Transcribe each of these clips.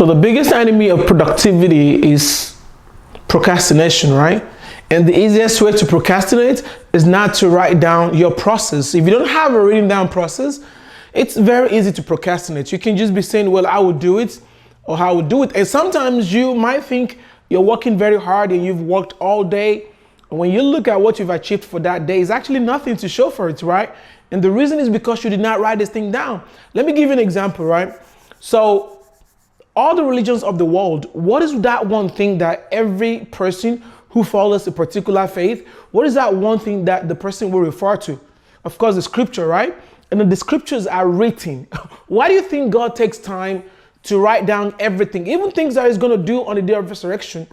So the biggest enemy of productivity is procrastination, right? And the easiest way to procrastinate is not to write down your process. If you don't have a written down process, it's very easy to procrastinate. You can just be saying, well, I will do it, or I will do it. And sometimes you might think you're working very hard and you've worked all day. And when you look at what you've achieved for that day, it's actually nothing to show for it, right? And the reason is because you did not write this thing down. Let me give you an example, right? So all the religions of the world, what is that one thing that every person who follows a particular faith, what is that one thing that the person will refer to? Of course, the scripture, right? And then the scriptures are written. Why do you think God takes time to write down everything? Even things that he's going to do on the day of resurrection,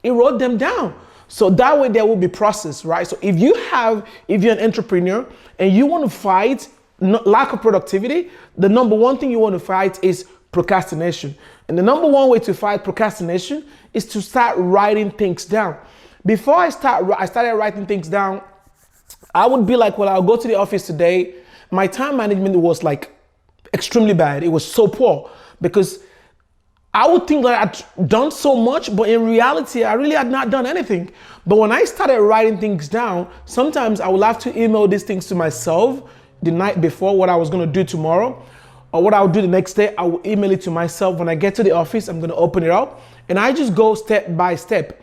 he wrote them down. So that way there will be process, right? So if you're an entrepreneur and you want to fight lack of productivity, the number one thing you want to fight is procrastination. And the number one way to fight procrastination is to start writing things down. Before I started writing things down, I would be like, well, I'll go to the office today. My time management was like extremely bad. It was so poor because I would think that I'd done so much, but in reality, I really had not done anything. But when I started writing things down, sometimes I would have to email these things to myself the night before, what I was going to do tomorrow, or what I would do the next day. I will email it to myself. When I get to the office, I'm going to open it up, and I just go step by step.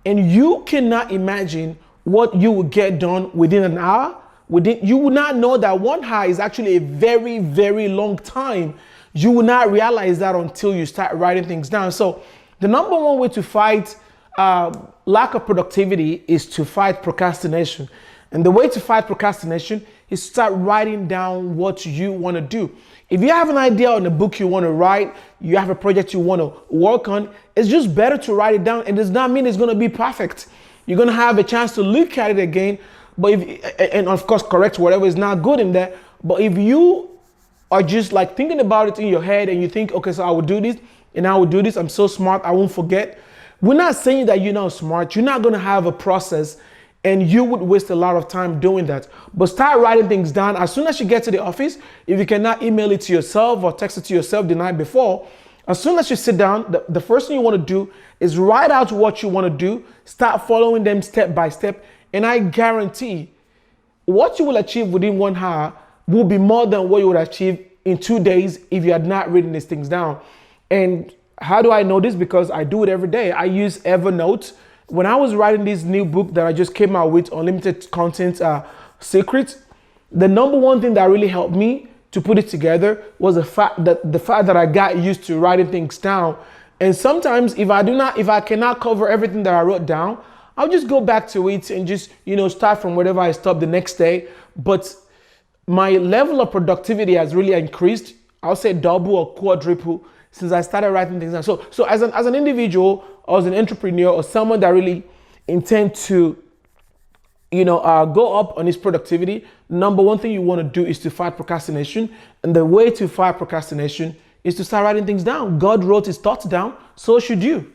And you cannot imagine what you will get done within an hour. You will not know that 1 hour is actually a very, very long time. You will not realize that until you start writing things down. So the number one way to fight lack of productivity is to fight procrastination. And the way to fight procrastination is to start writing down what you want to do. If you have an idea on a book you want to write, you have a project you want to work on, it's just better to write it down. It does not mean it's going to be perfect. You're going to have a chance to look at it again, and of course correct whatever is not good in there. But if you are just like thinking about it in your head and you think, okay, so I will do this and I will do this, I'm so smart, I won't forget. We're not saying that you're not smart. You're not going to have a process and you would waste a lot of time doing that. But start writing things down. As soon as you get to the office, if you cannot email it to yourself or text it to yourself the night before, as soon as you sit down, the first thing you want to do is write out what you want to do, start following them step by step, and I guarantee what you will achieve within 1 hour will be more than what you would achieve in 2 days if you had not written these things down. And how do I know this? Because I do it every day. I use Evernote. When I was writing this new book that I just came out with, Unlimited Content Secrets, the number one thing that really helped me to put it together was the fact that I got used to writing things down. And sometimes if I cannot cover everything that I wrote down, I'll just go back to it and just, start from wherever I stopped the next day. But my level of productivity has really increased. I'll say double or quadruple since I started writing things down. So as an individual or as an entrepreneur or someone that really intend to, go up on his productivity, number one thing you want to do is to fight procrastination. And the way to fight procrastination is to start writing things down. God wrote his thoughts down, so should you.